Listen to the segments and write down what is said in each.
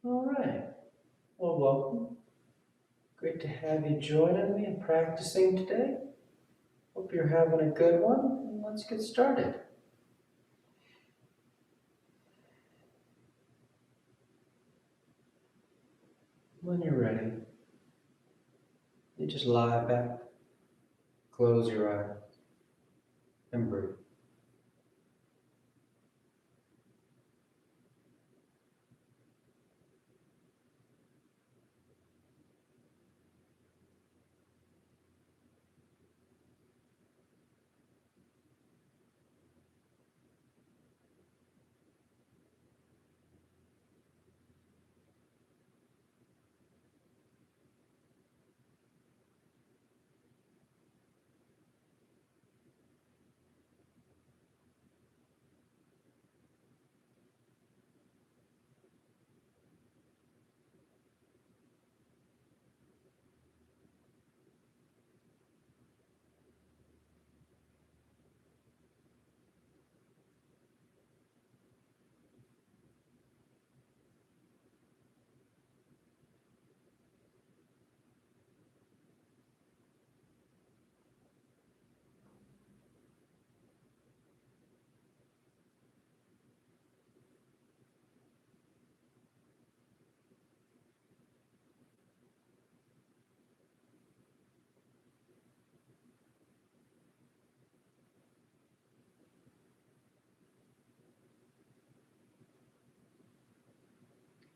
All right. Well, welcome. Great to have you joining me and practicing today. Hope you're having a good one, and let's get started. When you're ready, you just lie back, close your eyes, and breathe.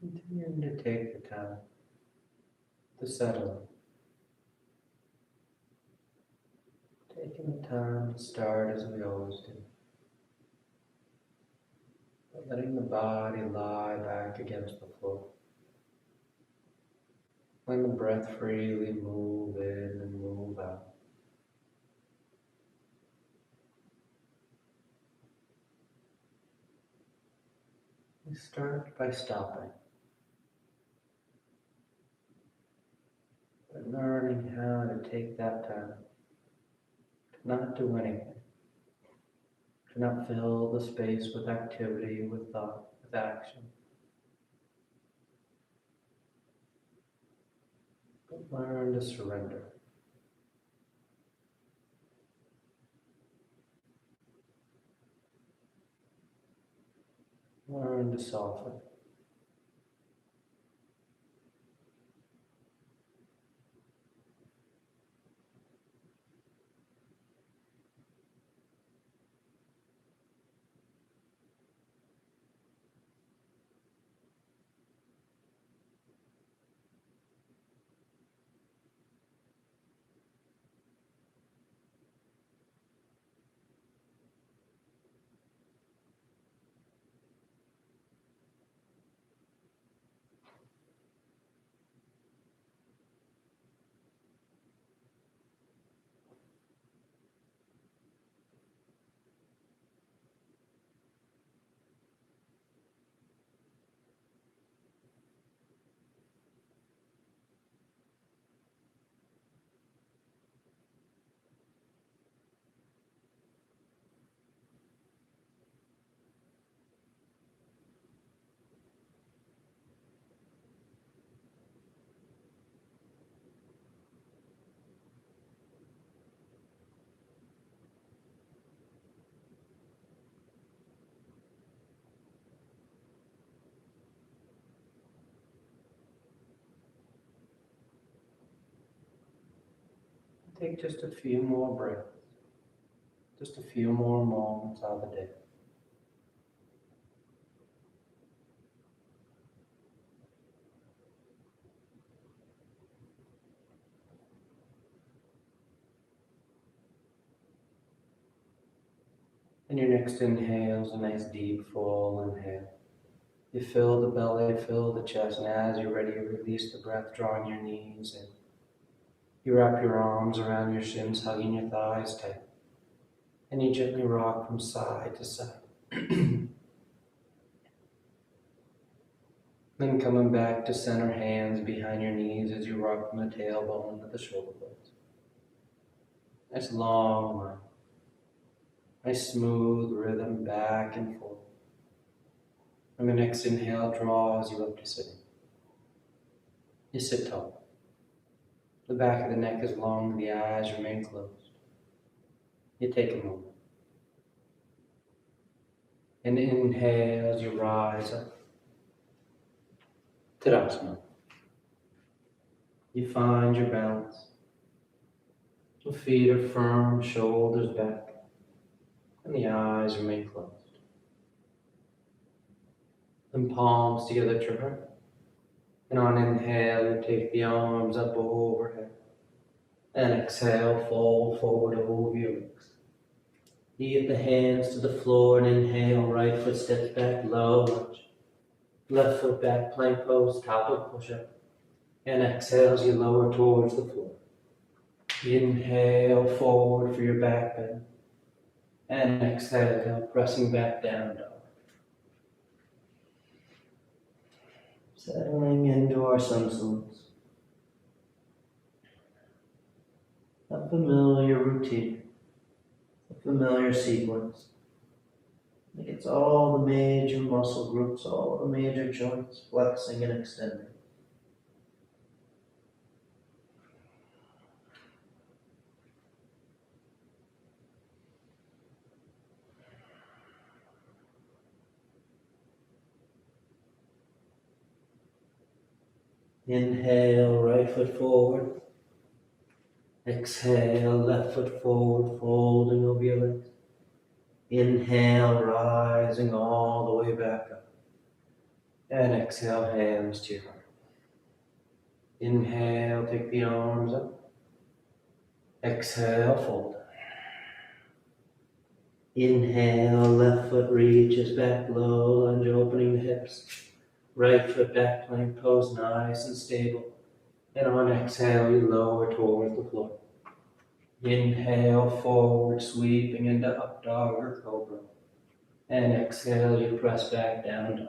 Continuing to take the time to settle in. Taking the time to start as we always do. By letting the body lie back against the floor. Letting the breath freely move in and move out. We start by stopping, by learning how to take that time to not do anything, to not fill the space with activity, with thought, with action, but learn to surrender. Learn to soften. Take just a few more breaths, just a few more moments of the day. And your next inhale is a nice deep full inhale. You fill the belly, fill the chest, and as you're ready, you release the breath, drawing your knees in. You wrap your arms around your shins, hugging your thighs tight, and you gently rock from side to side. Then coming back to center, hands behind your knees as you rock from the tailbone to the shoulder blades. Nice long line. Nice smooth rhythm back and forth. And the next inhale draws you up to sitting. You sit tall. The back of the neck is long, the eyes remain closed. You take a moment. And inhale as you rise up. Tadasana. You find your balance. The feet are firm, shoulders back, and the eyes remain closed. And palms together at your heart. And on inhale, you take the arms up overhead. And exhale, fold forward over your legs. You get the hands to the floor and inhale, right foot steps back, low lunge. Left foot back, plank pose, top of push-up. And exhale as you lower towards the floor. Inhale forward for your back bend. And exhale, pressing back down dog. Settling into our sun salutes. A familiar routine, a familiar sequence. I think it's all the major muscle groups, all the major joints flexing and extending. Inhale, right foot forward. Exhale, left foot forward, folding over your legs. Inhale, rising all the way back up. And exhale, hands to your heart. Inhale, take the arms up. Exhale, fold. Inhale, left foot reaches back, low lunge, opening the hips. Right foot back, plank pose, nice and stable. And on exhale, you lower towards the floor. Inhale, forward, sweeping into up dog or cobra. And exhale, you press back down dog.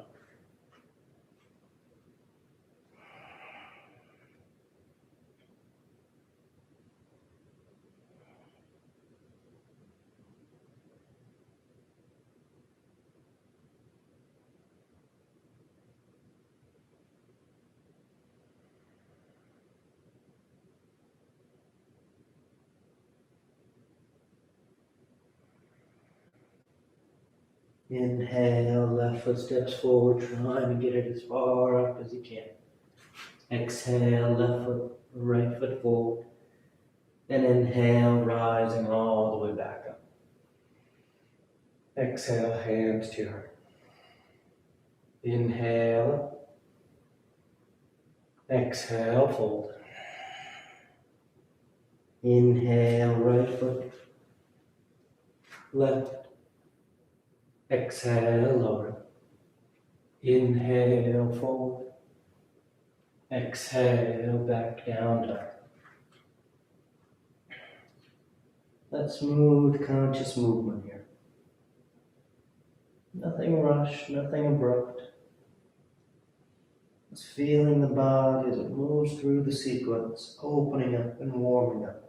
Inhale, left foot steps forward, trying to get it as far up as you can. Exhale, left foot, right foot forward. And inhale, rising all the way back up. Exhale, hands to your heart. Inhale. Exhale, fold. Inhale, right foot. Left. Exhale, lower. Inhale, forward. Exhale, back down, dog. That smooth, conscious movement here. Nothing rushed, nothing abrupt. Just feeling the body as it moves through the sequence, opening up and warming up.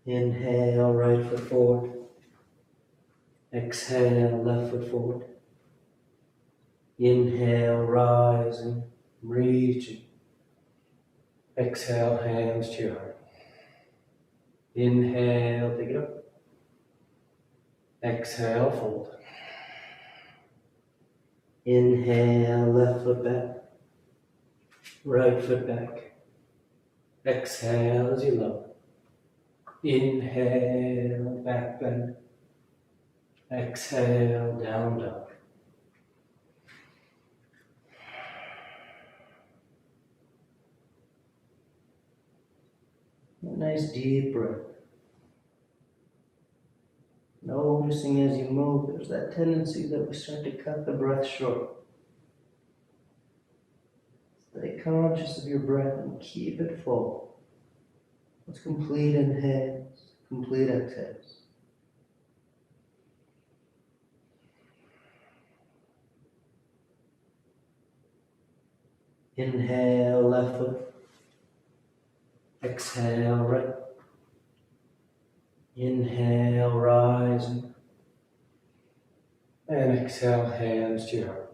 Inhale, right foot forward. Exhale, left foot forward. Inhale, rising, reaching. Exhale, hands to your heart. Inhale, take it up. Exhale, fold. Inhale, left foot back. Right foot back. Exhale as you lower. Inhale, back bend. Exhale, down dog. A nice deep breath. Noticing as you move, there's that tendency that we start to cut the breath short. Stay conscious of your breath and keep it full. Let's complete inhales, complete exhales. Inhale, left foot. Exhale, right. Inhale, rising. And exhale, hands to your heart.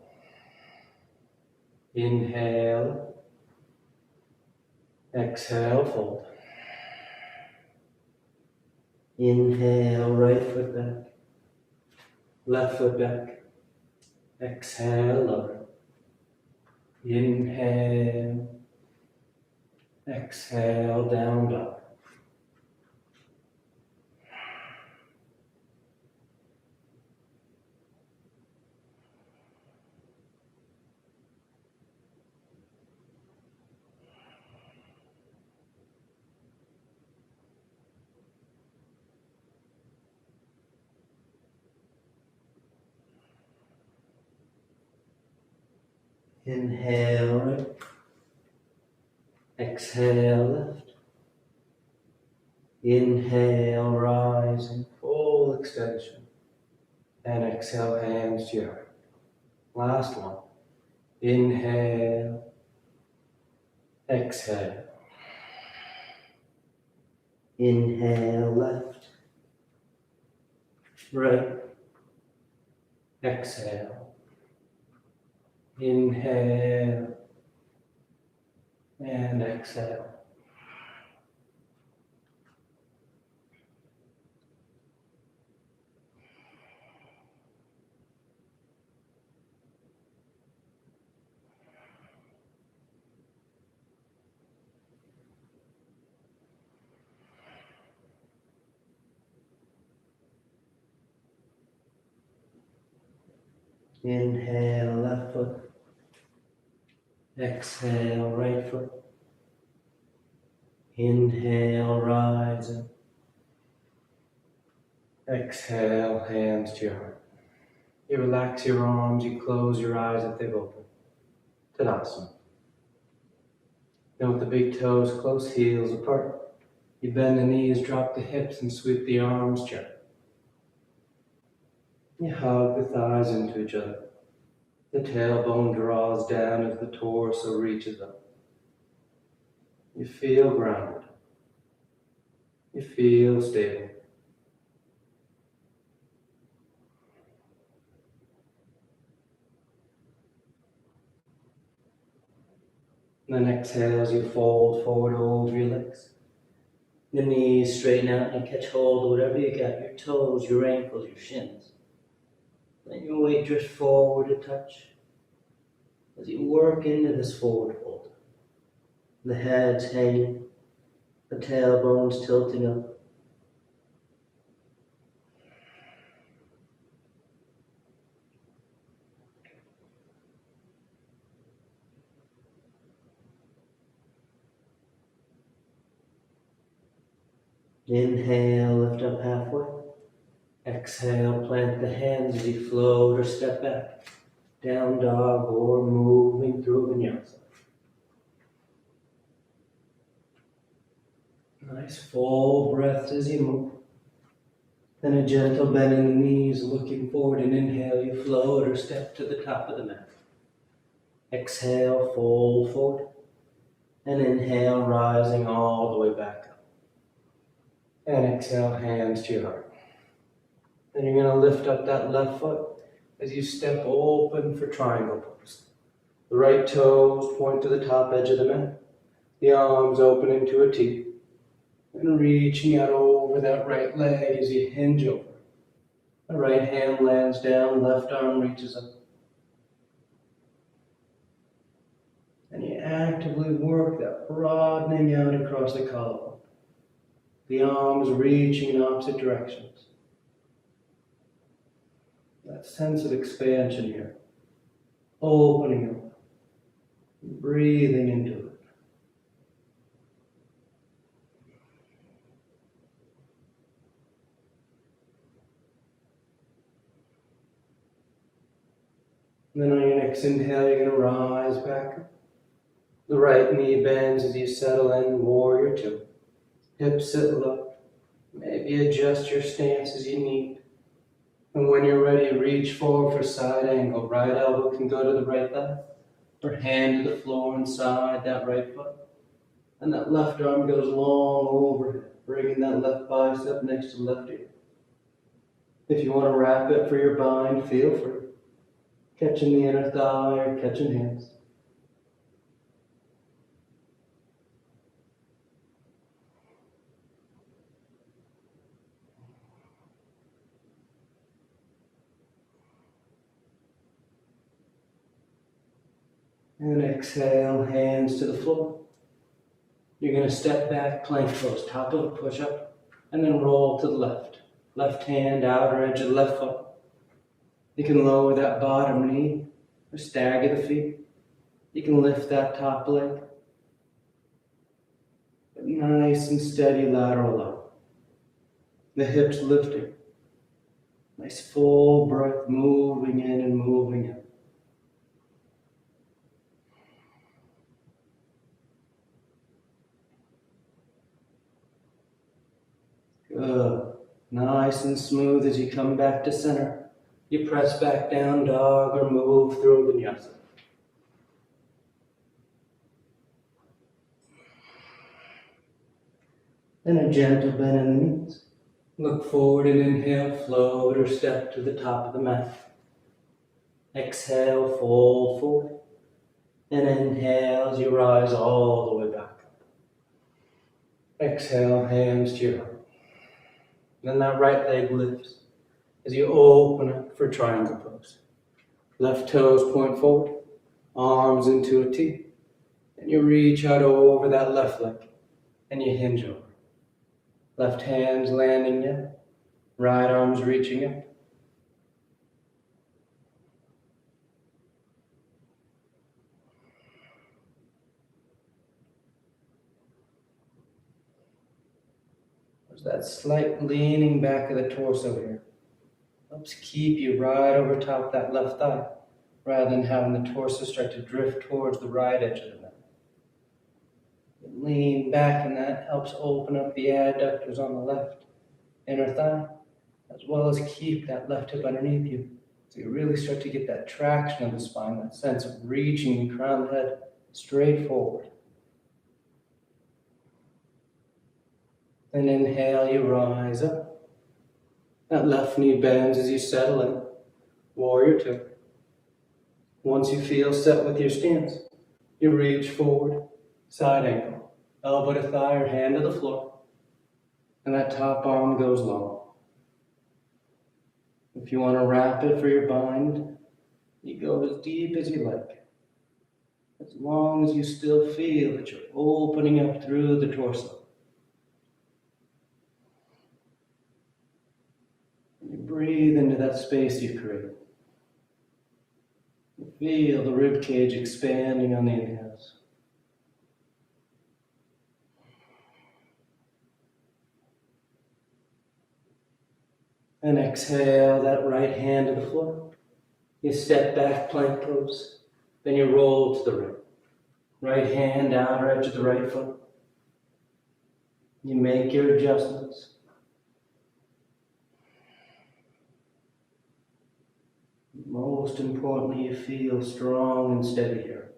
Inhale. Exhale, fold. Inhale, right foot back. Left foot back. Exhale, lower. Inhale. Exhale, down dog. Inhale, right. Exhale, left. Inhale, rising, full extension. And exhale, hands to your heart. Last one. Inhale. Exhale. Inhale, left. Right. Exhale. Inhale. And exhale. Inhale, left foot. Exhale, right foot. Inhale, rising. Exhale, hands to your heart. You relax your arms, you close your eyes if they've opened. Tadasana. Then with the big toes close, heels apart. You bend the knees, drop the hips, and sweep the arms gently. You hug the thighs into each other. The tailbone draws down as the torso reaches up. You feel grounded. You feel stable. Then exhale as you fold forward over your legs. The knees straighten out and catch hold of whatever you got, your toes, your ankles, your shins. Let your weight drift forward a touch as you work into this forward fold. The head's hanging, the tailbone's tilting up. Inhale, lift up halfway. Exhale, plant the hands as you float or step back. Down dog or moving through vinyasa. Nice full breath as you move. Then a gentle bend in the knees, looking forward, and inhale, you float or step to the top of the mat. Exhale, fold forward. And inhale, rising all the way back up. And exhale, hands to your heart. Then you're going to lift up that left foot as you step open for triangle pose. The right toes point to the top edge of the mat. The arms open into a T. And reaching out over that right leg as you hinge over. The right hand lands down, left arm reaches up. And you actively work that broadening out across the collarbone. The arms reaching in opposite directions. That sense of expansion here. Opening up. Breathing into it. And then on your next inhale, you're going to rise back up. The right knee bends as you settle in, warrior two. Hips sit low. Maybe adjust your stance as you need. And when you're ready, reach forward for side angle. Right elbow can go to the right thigh, or hand to the floor inside that right foot. And that left arm goes long overhead, bringing that left bicep next to left ear. If you want to wrap it for your bind, feel free. Catching the inner thigh or catching hands. And exhale, hands to the floor. You're going to step back, plank pose, top of a push-up, and then roll to the left. Left hand, outer edge of the left foot. You can lower that bottom knee or stagger the feet. You can lift that top leg. But nice and steady lateral up. The hips lifting. Nice full breath moving in and moving out. Good. Nice and smooth as you come back to center. You press back down, dog, or move through vinyasa. Then a gentle bend in the knees. Look forward and inhale, float or step to the top of the mat. Exhale, fold forward. And inhale as you rise all the way back up. Exhale, hands to your heart. Then that right leg lifts as you open up for triangle pose. Left toes point forward, arms into a T. And you reach out over that left leg and you hinge over. Left hands landing down, right arms reaching up. There's that slight leaning back of the torso here. Helps keep you right over top that left thigh, rather than having the torso start to drift towards the right edge of the mat. Lean back, and that helps open up the adductors on the left inner thigh, as well as keep that left hip underneath you. So you really start to get that traction of the spine, that sense of reaching the crown of the head straight forward. Then inhale, you rise up. That left knee bends as you settle in. Warrior two. Once you feel set with your stance, you reach forward, side angle, elbow to thigh or hand to the floor, and that top arm goes long. If you want to wrap it for your bind, you go as deep as you like, as long as you still feel that you're opening up through the torso. You breathe into that space you've created. You feel the rib cage expanding on the inhales. And exhale that right hand to the floor. You step back, plank pose. Then you roll to the right. Right hand, outer edge of the right foot. You make your adjustments. Most importantly, you feel strong and steady here.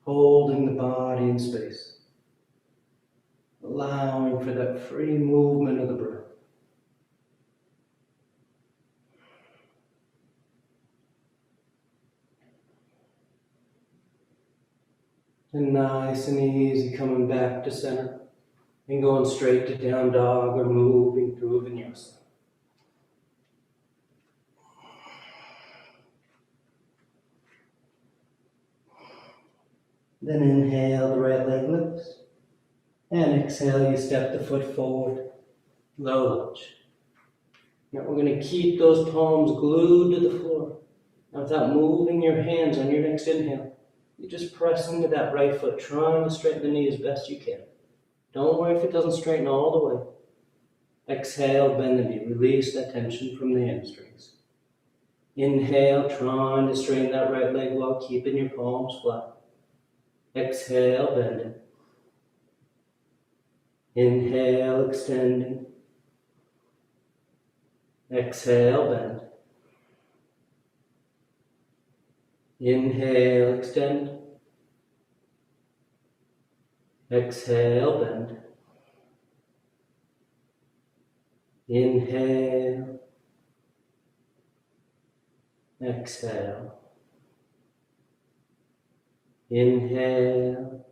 Holding the body in space. Allowing for that free movement of the breath. And nice and easy coming back to center and going straight to down dog or moving through vinyasa. Then inhale, the right leg lifts. And exhale, you step the foot forward, low lunge. Now we're going to keep those palms glued to the floor. Now without moving your hands on your next inhale, you just press into that right foot, trying to straighten the knee as best you can. Don't worry if it doesn't straighten all the way. Exhale, bend the knee. Release that tension from the hamstrings. Inhale, trying to straighten that right leg while keeping your palms flat. Exhale, bending. Inhale, extending. Exhale, bend. Inhale, extend. Exhale, bend. Inhale. Exhale. Inhale.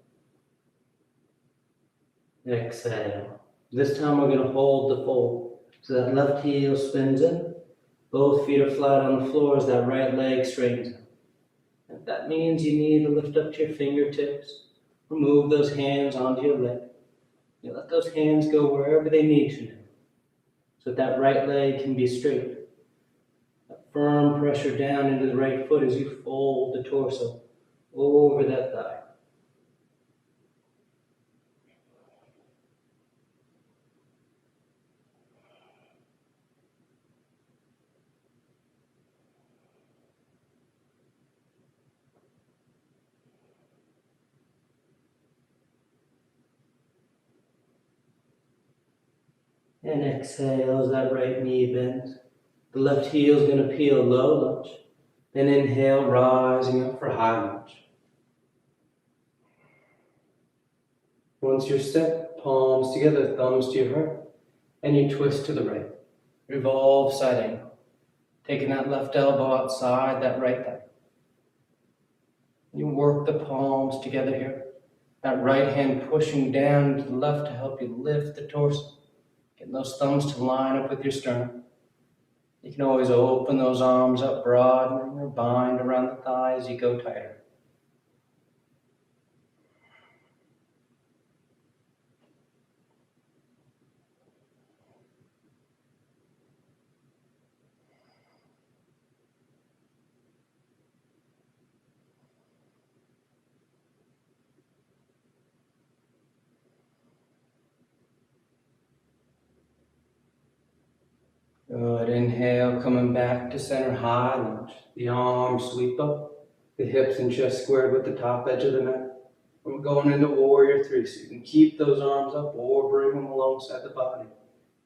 Exhale. This time we're going to hold the fold. So that left heel spins in. Both feet are flat on the floor as that right leg straightens out. And that means you need to lift up to your fingertips. Remove those hands onto your leg. You let those hands go wherever they need to now. So that right leg can be straight. A firm pressure down into the right foot as you fold the torso over that thigh. And exhale as that right knee bends. The left heel is going to peel low lunge. Then inhale, rising up for high lunge. Once you're set, palms together, thumbs to your heart, and you twist to the right. Revolve side angle. Taking that left elbow outside that right thigh. You work the palms together here. That right hand pushing down to the left to help you lift the torso. Getting those thumbs to line up with your sternum. You can always open those arms up, broaden or bind around the thighs as you go tighter. Good. Inhale, coming back to center, high lunge. The arms sweep up, the hips and chest squared with the top edge of the mat. We're going into warrior three, so you can keep those arms up or bring them alongside the body.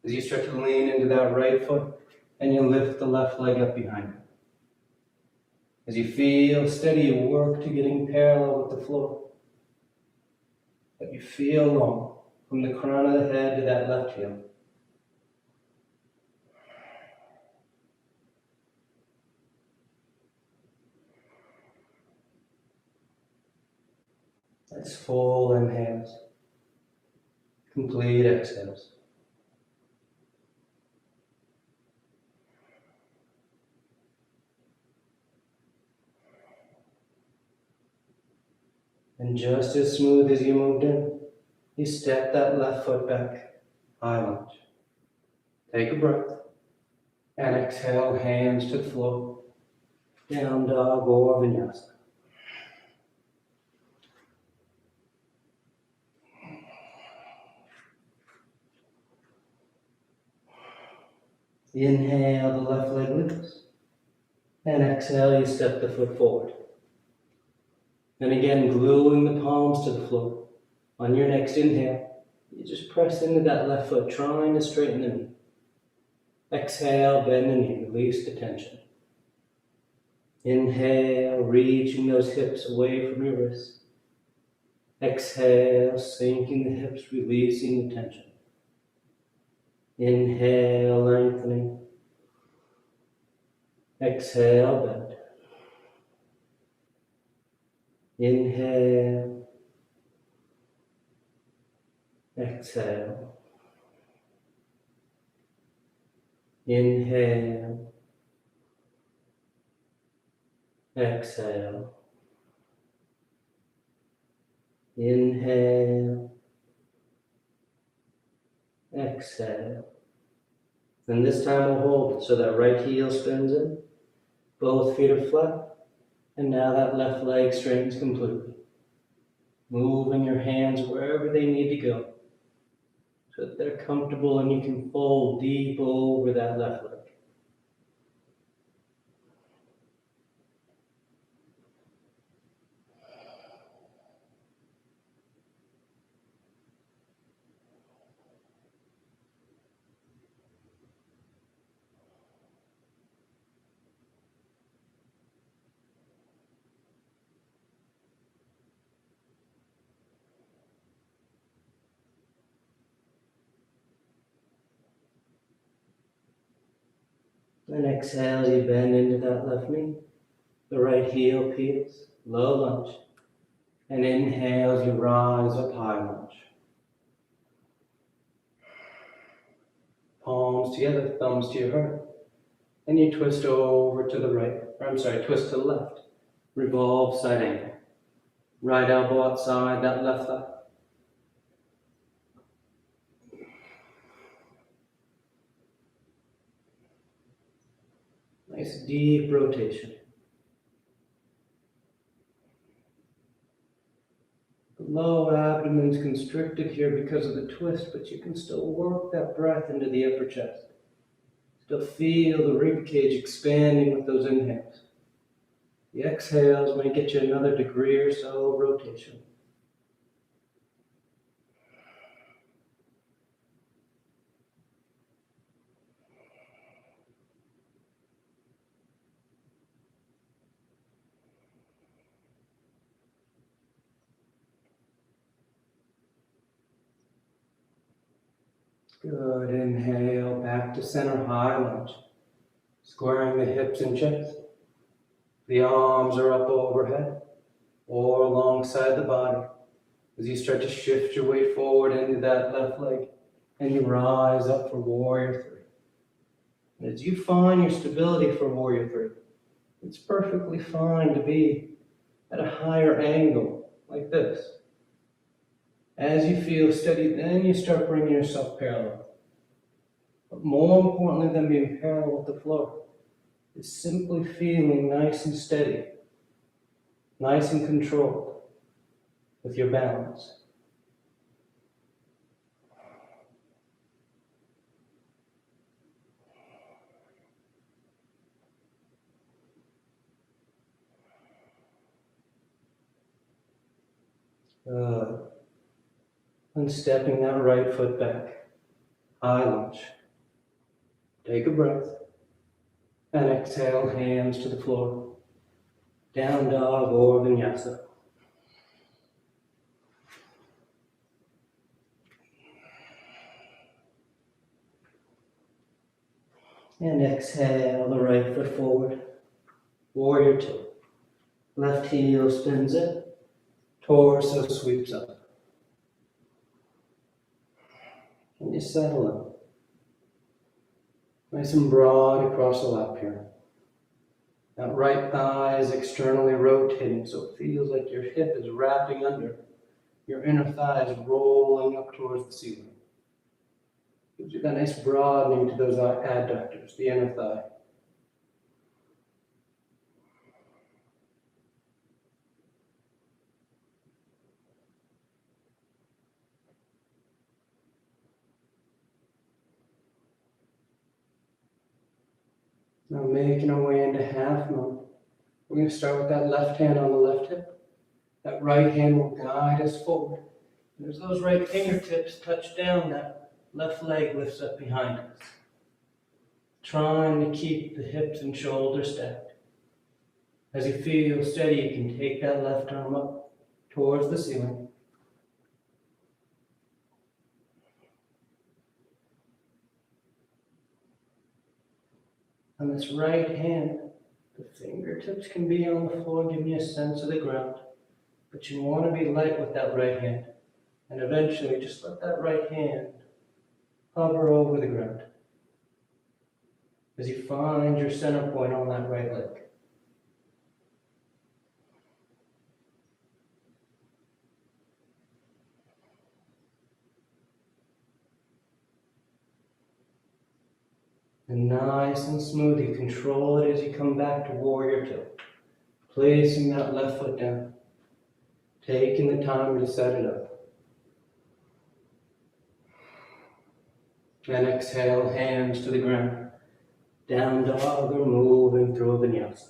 As you start to lean into that right foot, and you lift the left leg up behind you. As you feel steady, you work to getting parallel with the floor. But you feel long from the crown of the head to that left heel. That's full inhales. Complete exhales. And just as smooth as you moved in, you step that left foot back, high lunge. Take a breath, and exhale, hands to the floor, down dog or vinyasa. Inhale, the left leg lifts, and exhale, you step the foot forward. And again, gluing the palms to the floor. On your next inhale, you just press into that left foot, trying to straighten the knee. Exhale, bend the knee, release the tension. Inhale, reaching those hips away from your wrists. Exhale, sinking the hips, releasing the tension. Inhale, lengthening. Exhale, bend. Inhale. Exhale. Inhale. Exhale. Inhale. Exhale. And this time we'll hold it so that right heel spins in, both feet are flat, and now that left leg straightens completely. Moving your hands wherever they need to go so that they're comfortable and you can fold deep over that left leg. And exhale, you bend into that left knee. The right heel peels, low lunge. And inhale, you rise up, high lunge. Palms together, thumbs to your heart. And you twist over to the right, twist to the left. Revolve side angle. Right elbow outside that left thigh. Nice deep rotation. The low abdomen's constricted here because of the twist, but you can still work that breath into the upper chest. Still feel the ribcage expanding with those inhales. The exhales may get you another degree or so of rotation. Good. Inhale, back to center high lunge. Squaring the hips and chest. The arms are up overhead or alongside the body as you start to shift your weight forward into that left leg and you rise up for Warrior Three. And as you find your stability for Warrior Three, it's perfectly fine to be at a higher angle like this. As you feel steady, then you start bringing yourself parallel. But more importantly than being parallel with the floor is simply feeling nice and steady, nice and controlled with your balance. And stepping that right foot back, high lunge. Take a breath and exhale, hands to the floor. Down dog or vinyasa. And exhale the right foot forward. Warrior Two. Left heel spins in. Torso sweeps up. And you settle in. Nice and broad across the lap here. That right thigh is externally rotating, so it feels like your hip is wrapping under. Your inner thigh is rolling up towards the ceiling. Gives you that nice broadening to those adductors, the inner thigh. Now making our way into half moon. We're going to start with that left hand on the left hip. That right hand will guide us forward. And as those right fingertips touch down, that left leg lifts up behind us. Trying to keep the hips and shoulders stacked. As you feel steady, you can take that left arm up towards the ceiling. On this right hand, the fingertips can be on the floor, giving you a sense of the ground. But you want to be light with that right hand. And eventually just let that right hand hover over the ground. As you find your center point on that right leg. And nice and smooth, you control it as you come back to Warrior Two. Placing that left foot down. Taking the time to set it up. And exhale, hands to the ground. Down dog or moving through a vinyasa.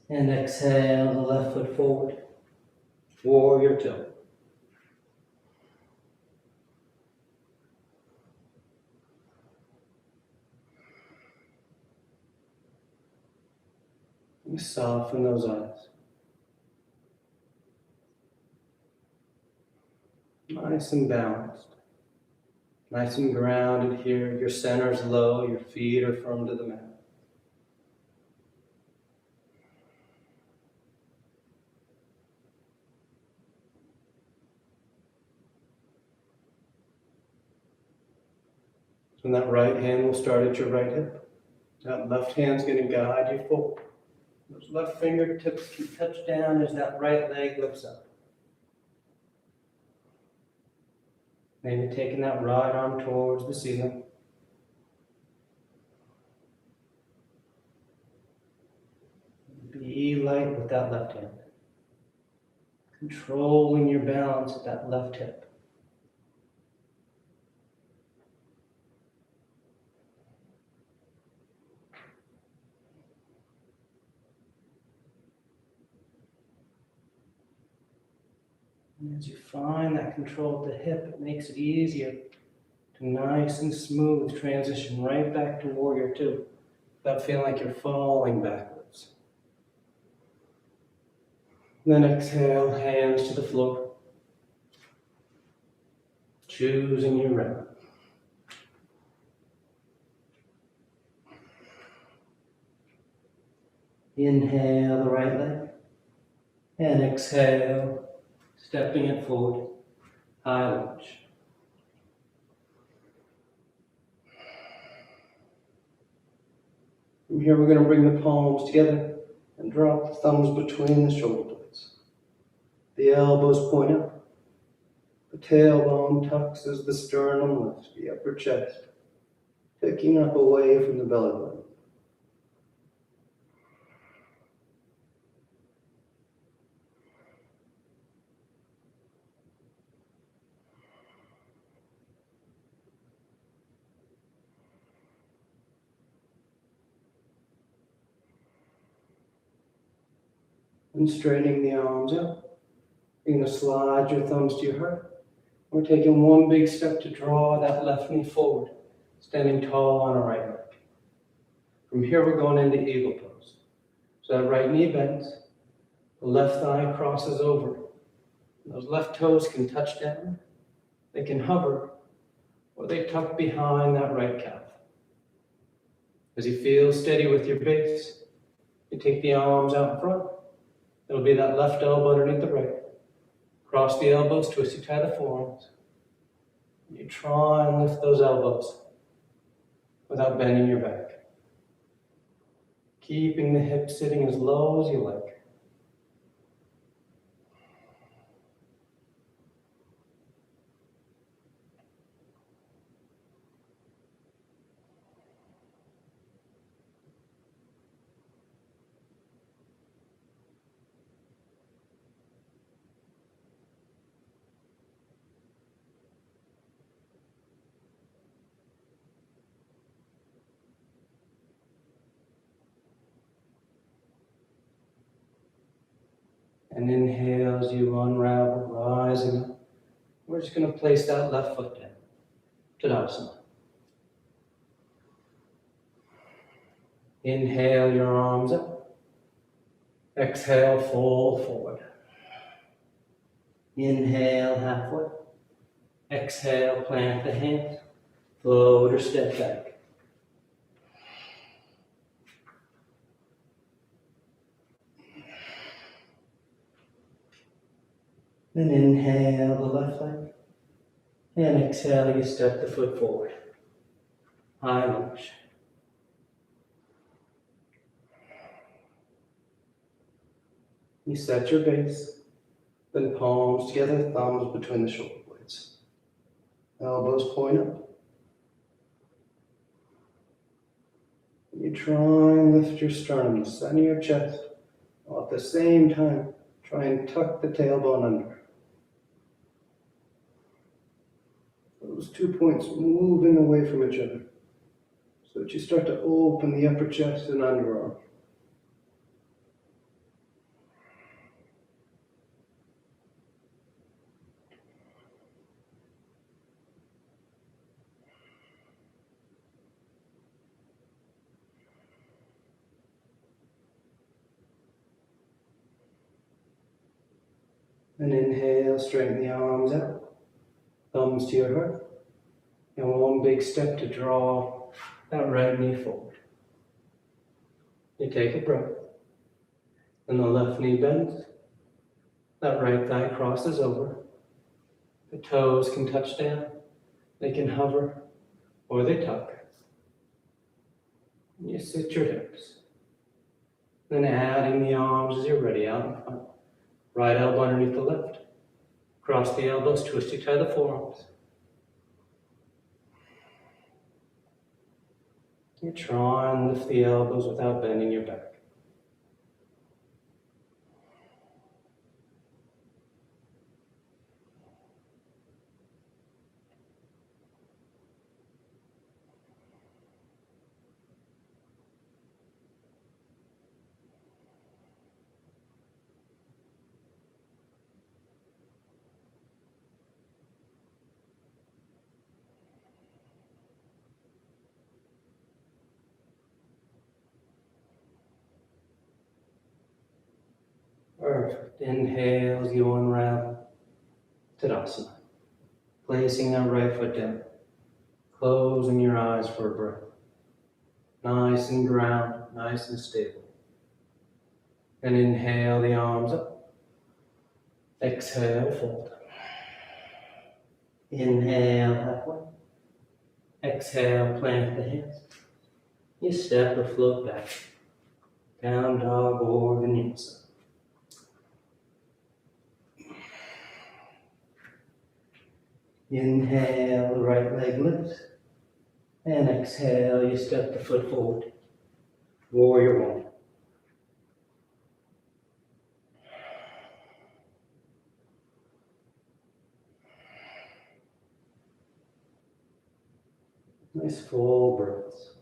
And exhale the left foot forward. Warrior Two. And soften those eyes. nice and balanced. Nice and grounded here. Your center's low, your feet are firm to the mat. And that right hand will start at your right hip. That left hand's going to guide you forward. Those left fingertips can touch down as that right leg lifts up. Maybe taking that right arm towards the ceiling. Be light with that left hand. Controlling your balance at that left hip. And as you find that control at the hip, it makes it easier to nice and smooth transition right back to warrior two, without feeling like you're falling backwards. Then exhale, hands to the floor. Choosing your rhythm. Inhale the right leg. And exhale, stepping it forward. High lunge. From here, we're going to bring the palms together and drop the thumbs between the shoulder blades. The elbows point up. The tailbone tucks as the sternum lifts the upper chest, picking up away from the belly button. And straightening the arms out. You're going to slide your thumbs to your heart. We're taking one big step to draw that left knee forward, standing tall on a right leg. From here, we're going into eagle pose. So that right knee bends, the left thigh crosses over. Those left toes can touch down, they can hover, or they tuck behind that right calf. As you feel steady with your base, you take the arms out in front. It'll be that left elbow underneath the right. Cross the elbows, twist you tie the forearms. You try and lift those elbows without bending your back. Keeping the hips sitting as low as you like. And inhale as you unravel, rising up. We're just going to place that left foot down. Tadasana. Inhale your arms up. Exhale, fold forward. Inhale, halfway. Exhale, plant the hands. Float or step back. Then inhale the left leg. And exhale, you step the foot forward. High lunge. You set your base. Then palms together, thumbs between the shoulder blades. Elbows point up. You try and lift your sternum to center your chest, while at the same time, try and tuck the tailbone under. Those 2 points moving away from each other, so that you start to open the upper chest and underarm. And inhale, straighten the arms out. thumbs to your heart. And one big step to draw that right knee forward. You take a breath. And the left knee bends. That right thigh crosses over. The toes can touch down. They can hover, or they tuck. And you sit your hips. Then adding the arms as you're ready out in front. Right elbow underneath the left. Cross the elbows, twist you tie the forearms. You try and lift the elbows without bending your back. Perfect. Inhale as you unravel. Tadasana. Placing that right foot down. Closing your eyes for a breath. Nice and grounded, nice and stable. And inhale the arms up. Exhale, fold. Inhale, halfway. Exhale, plant the hands. You step or float back. Down dog or vinyasa. Inhale, the right leg lifts. And exhale, you step the foot forward. Warrior one. Nice full breaths.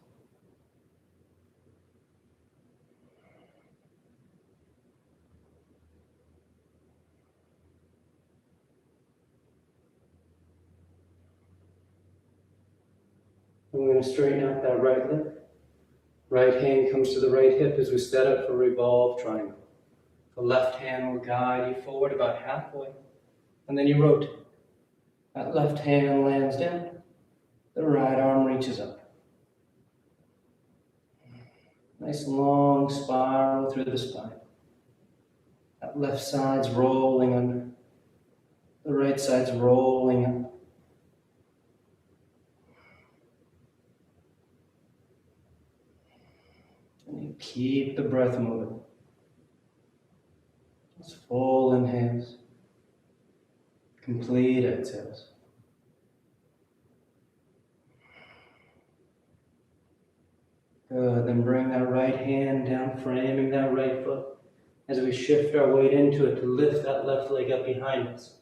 I'm going to straighten out that right leg. Right hand comes to the right hip as we set up for revolve triangle. The left hand will guide you forward about halfway, and then you rotate. That left hand lands down. The right arm reaches up. Nice long spiral through the spine. That left side's rolling under. The right side's rolling up. And you keep the breath moving. Just full inhales. Complete exhales. Good, then bring that right hand down, framing that right foot as we shift our weight into it to lift that left leg up behind us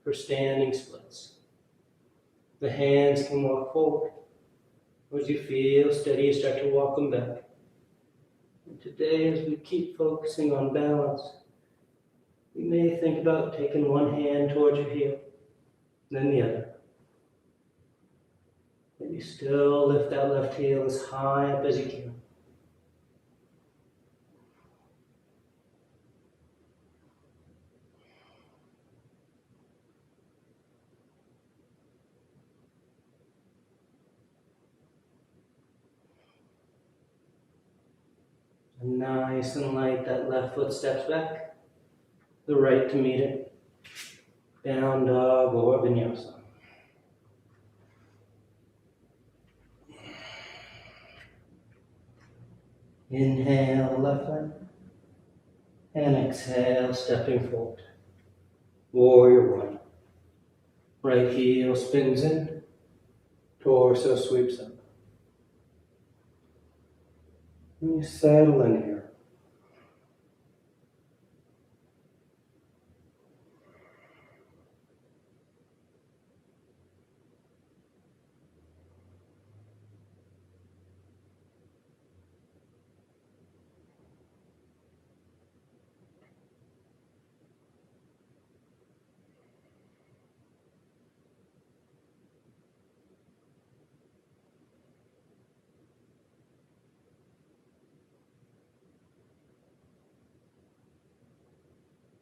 for standing splits. The hands can walk forward. As you feel steady, you start to walk them back. And today, as we keep focusing on balance, you may think about taking one hand towards your heel, then the other. Maybe still lift that left heel as high up as you can. And nice and light, that left foot steps back, the right to meet it. Down dog or vinyasa. Inhale, left leg. And exhale, stepping forward. Warrior one. Right heel spins in. Torso sweeps up. And you settle in here.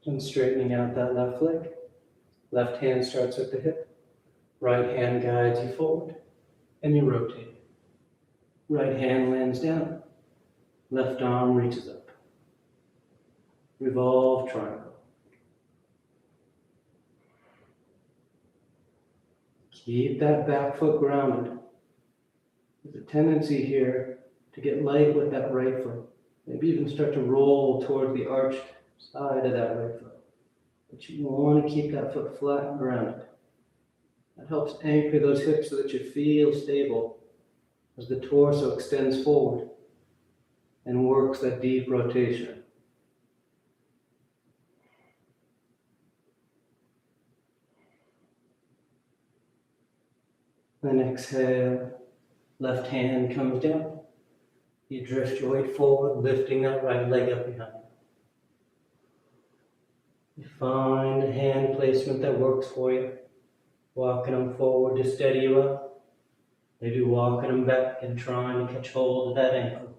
And straightening out that left leg. Left hand starts at the hip. Right hand guides you forward, and you rotate. Right hand lands down. Left arm reaches up. Revolve triangle. Keep that back foot grounded. There's a tendency here to get light with that right foot. Maybe even start to roll toward the arched side of that right foot. But you want to keep that foot flat and grounded. That helps anchor those hips so that you feel stable as the torso extends forward and works that deep rotation. Then exhale, left hand comes down. You drift your weight forward, lifting that right leg up behind you. You find a hand placement that works for you. Walking them forward to steady you up. Maybe walking them back and trying to catch hold of that ankle.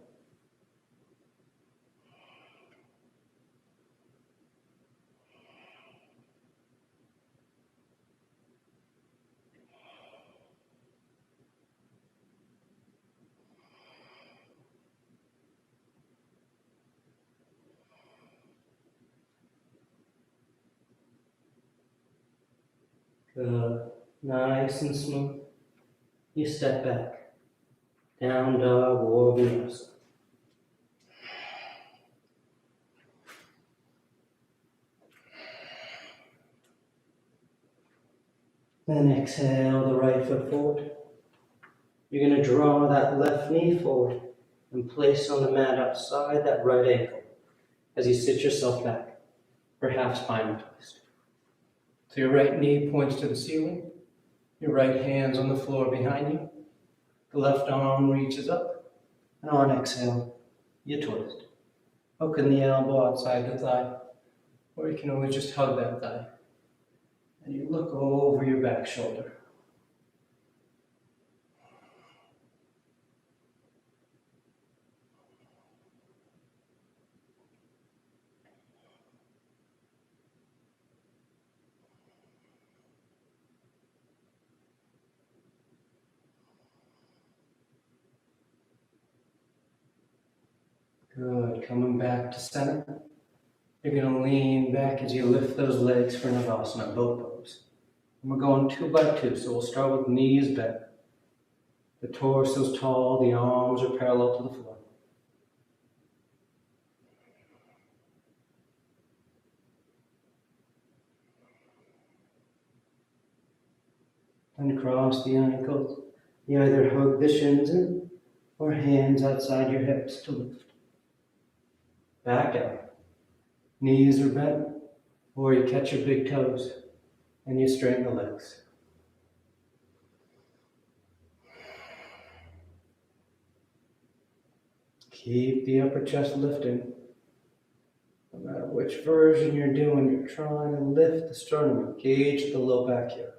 Good. Nice and smooth. You step back. Down dog or vinyasa. Then exhale the right foot forward. You're going to draw that left knee forward and place on the mat outside that right ankle as you sit yourself back, perhaps spinal twist. So your right knee points to the ceiling, your right hand's on the floor behind you, the left arm reaches up, and on exhale, you twist. Hooking the elbow outside the thigh, or you can always just hug that thigh. And you look over your back shoulder. Good, coming back to center. You're going to lean back as you lift those legs for Navasana, boat pose. And we're going 2 by 2, so we'll start with knees bent. The torso's tall, the arms are parallel to the floor. And cross the ankles. You either hug the shins in or hands outside your hips to lift. Back out. Knees are bent, or you catch your big toes and you straighten the legs. Keep the upper chest lifting. No matter which version you're doing, you're trying to lift the sternum, engage the low back here.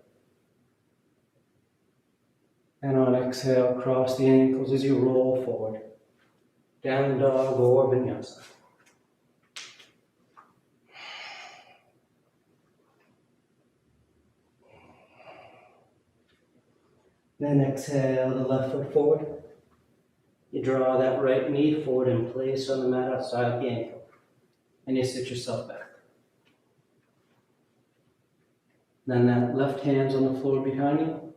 And on exhale, cross the ankles as you roll forward. Down dog or vinyasa. Then exhale the left foot forward. You draw that right knee forward and place on the mat outside the ankle. And you sit yourself back. Then that left hand's on the floor behind you.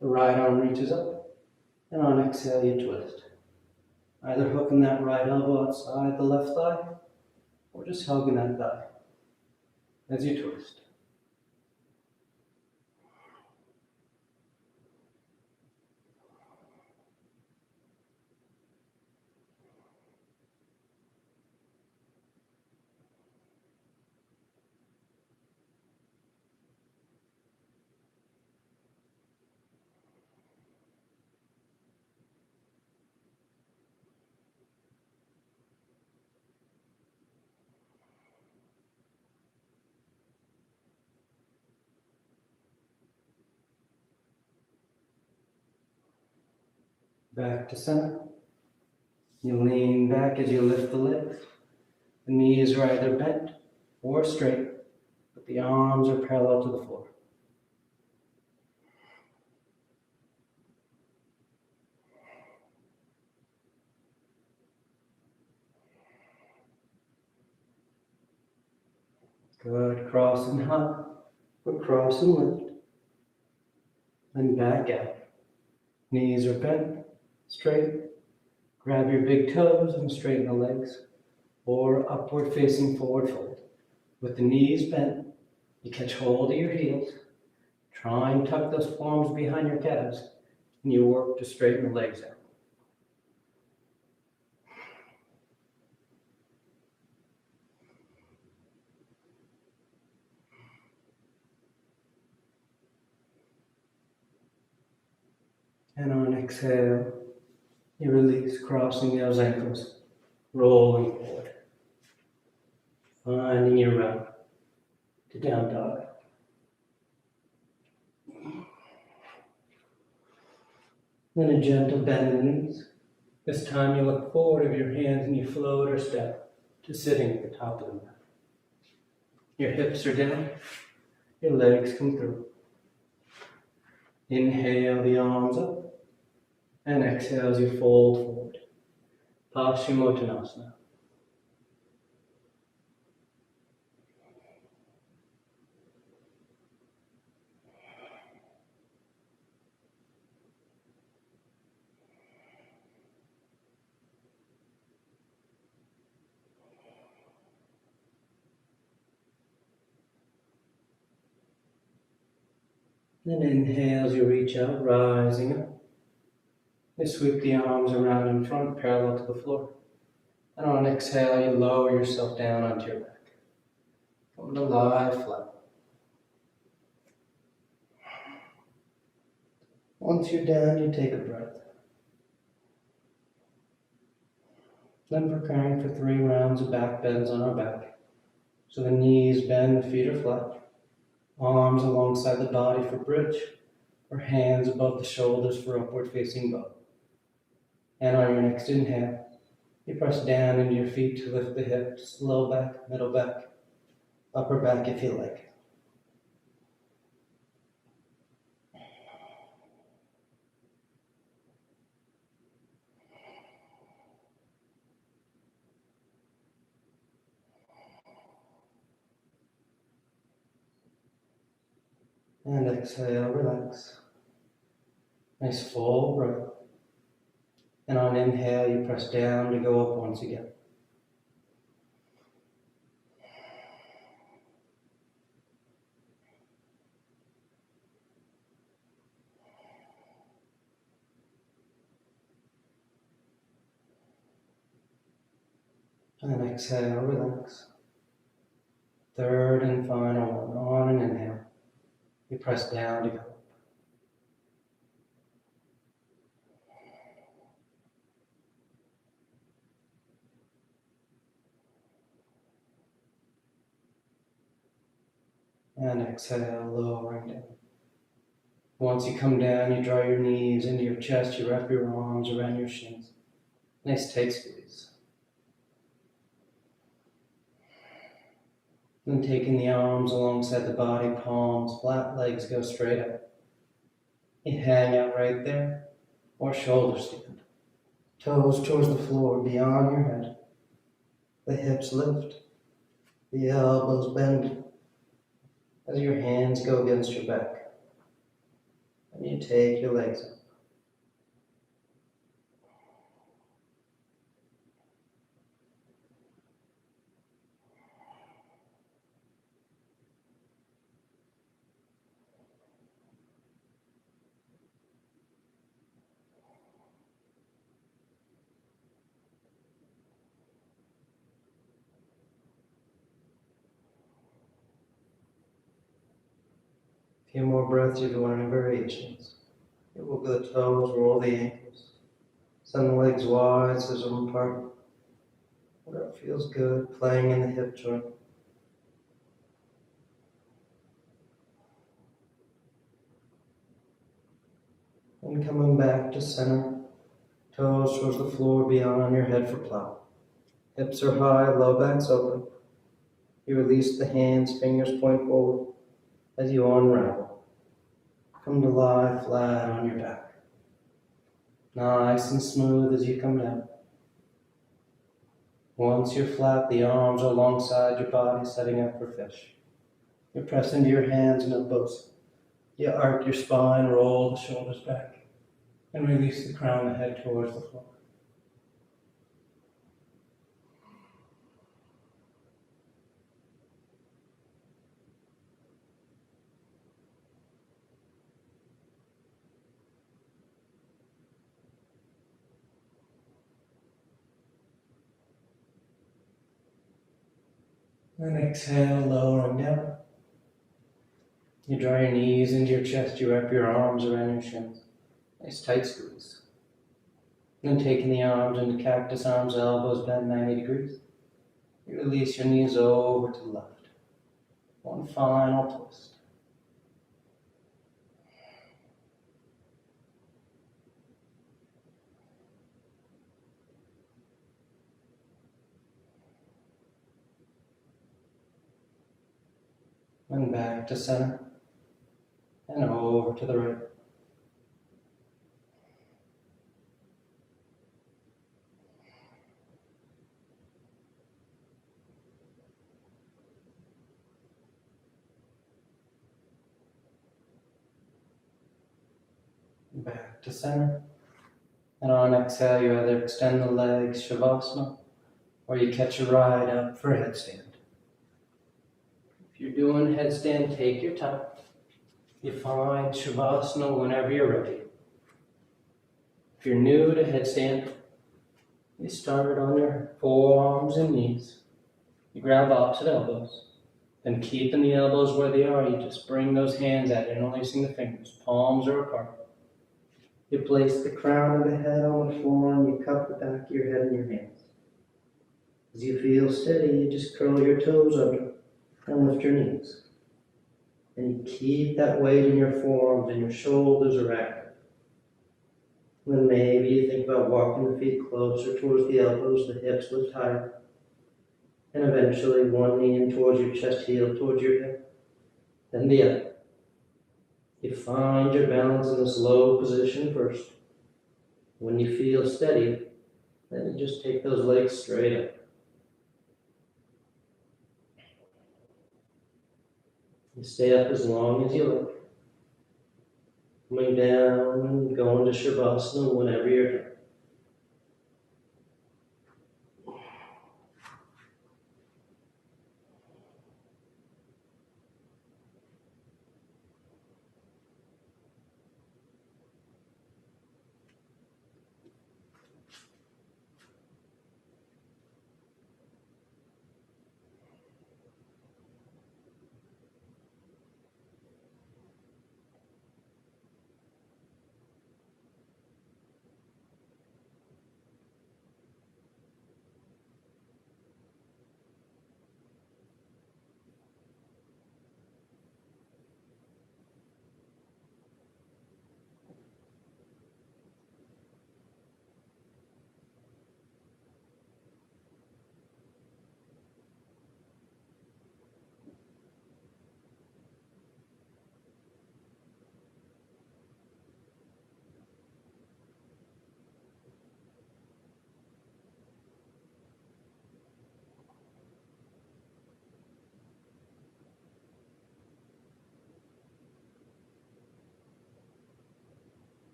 The right arm reaches up. And on exhale, you twist. Either hooking that right elbow outside the left thigh, or just hugging that thigh as you twist. Back to center. You lean back as you lift the legs. The knees are either bent or straight, but the arms are parallel to the floor. Good. Cross and hug. Or cross and lift. Then back out. Knees are bent, straight. Grab your big toes and straighten the legs. Or upward facing forward fold. With the knees bent, you catch hold of your heels. Try and tuck those palms behind your calves. And you work to straighten the legs out. And on exhale, you release, crossing those ankles, rolling forward. Finding your route to down dog. Then a gentle bend in the knees. This time you look forward of your hands and you float or step to sitting at the top of the mat. Your hips are down, your legs come through. Inhale the arms up, and exhale as you fold forward. Paschimottanasana. Then inhale as you reach out, rising up. You sweep the arms around in front, parallel to the floor. And on exhale, you lower yourself down onto your back. Come to lie flat. Once you're down, you take a breath. Then preparing for 3 rounds of back bends on our back. So the knees bend, the feet are flat. Arms alongside the body for bridge, or hands above the shoulders for upward facing bow. And on your next inhale, you press down into your feet to lift the hips, low back, middle back, upper back if you like. And exhale, relax. Nice full breath. And on inhale, you press down to go up once again. And exhale, relax. Third and final one, on an inhale. You press down to go up. And exhale, lowering down. Once you come down, you draw your knees into your chest, you wrap your arms around your shins. Nice tight squeeze. Then taking the arms alongside the body, palms flat, legs go straight up. You hang out right there, or shoulder stand. Toes towards the floor, beyond your head. The hips lift, the elbows bend as your hands go against your back. And you take your legs up. A few more breaths, you do one in variations. You will go the toes, roll the ankles. Send the legs wide, scissor them apart. Whatever feels good, playing in the hip joint. And coming back to center, toes towards the floor beyond your head for plow. Hips are high, low back's open. You release the hands, fingers point forward as you unravel. Come to lie flat on your back. Nice and smooth as you come down. Once you're flat, the arms are alongside your body, setting up for fish. You press into your hands and elbows. You arc your spine, roll the shoulders back, and release the crown of the head towards the floor. Then exhale, lowering down. You draw your knees into your chest, you wrap your arms around your shins. Nice tight squeeze. Then taking the arms into cactus arms, elbows bend 90 degrees. You release your knees over to the left. One final twist. And back to center. And over to the right. Back to center. And on exhale, you either extend the legs, Shavasana, or you catch a ride up for a headstand. If you're doing headstand, take your time. You find Shavasana whenever you're ready. If you're new to headstand, you start on your forearms and knees. You grab opposite elbows. Then keeping the elbows where they are, you just bring those hands out, interlacing the fingers. Palms are apart. You place the crown of the head on the floor and you cup the back of your head in your hands. As you feel steady, you just curl your toes under and lift your knees. And you keep that weight in your forearms and your shoulders are active. Then maybe you think about walking the feet closer towards the elbows, the hips lift higher. And eventually one knee in towards your chest, heel towards your hip. Then the other. You find your balance in this low position first. When you feel steady, then you just take those legs straight up. You stay up as long as you like. Coming down and going to Shavasana whenever you're done.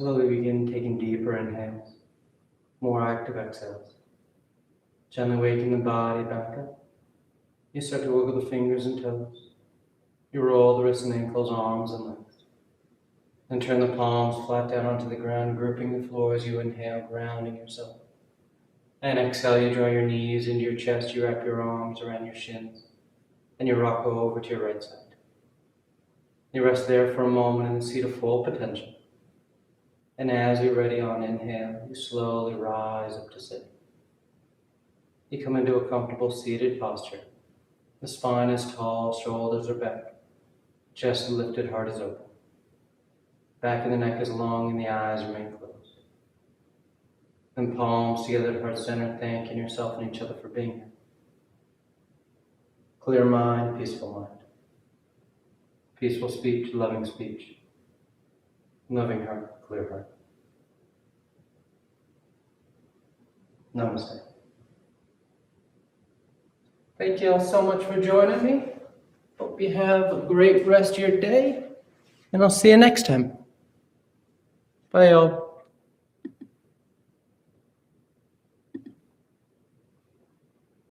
Slowly begin taking deeper inhales, more active exhales. Gently waking the body back up. You start to wiggle the fingers and toes. You roll the wrists and ankles, arms and legs. Then turn the palms flat down onto the ground, gripping the floor as you inhale, grounding yourself. And exhale, you draw your knees into your chest, you wrap your arms around your shins, and you rock over to your right side. You rest there for a moment in the seat of full potential. And as you're ready on inhale, you slowly rise up to sitting. You come into a comfortable seated posture. The spine is tall, shoulders are back, chest lifted, heart is open. Back of the neck is long and the eyes remain closed. Then palms together at heart center, thanking yourself and each other for being here. Clear mind, peaceful mind. Peaceful speech, loving speech. Loving heart, clear heart. Namaste. Thank you all so much for joining me. Hope you have a great rest of your day, and I'll see you next time. Bye, y'all.